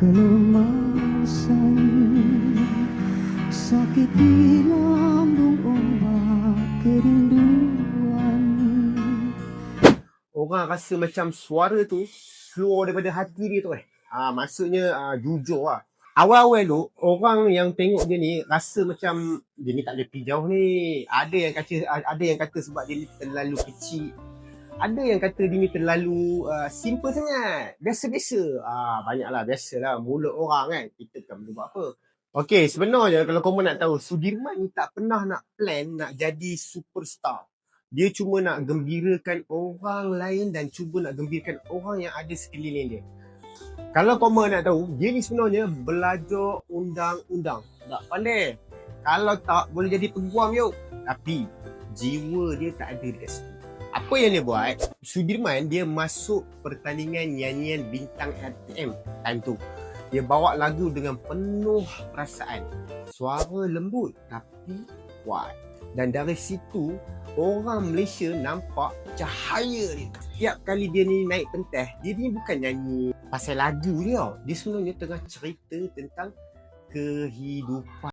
kelemasan, sakit di lambung ombak kerinduan. Orang rasa macam suara tu keluar daripada hati dia tu maksudnya jujur lah. Awal-awal tu orang yang tengok dia ni rasa macam dia ni tak boleh pergi jauh ni. Ada yang kata sebab dia ni terlalu kecil. Ada yang kata dia ni terlalu simple sangat. Biasa-biasa. Banyaklah biasalah mulut orang kan. Kita bukan boleh buat apa. Okey, sebenarnya kalau korang nak tahu, Sudirman ni tak pernah nak plan nak jadi superstar. Dia cuma nak gembirakan orang lain dan cuba nak gembirakan orang yang ada sekeliling dia. Kalau korang nak tahu, dia ni sebenarnya belajar undang-undang. Tak pandai. Kalau tak, boleh jadi peguam yuk. Tapi, jiwa dia tak ada dekat situ. Apa yang dia buat, Sudirman dia masuk pertandingan nyanyian bintang RTM time tu. Dia bawa lagu dengan penuh perasaan. Suara lembut tapi kuat. Dan dari situ, orang Malaysia nampak cahaya dia. Setiap kali dia ni naik pentas, dia ni bukan nyanyi pasal lagu dia tau. Dia sebenarnya tengah cerita tentang kehidupan.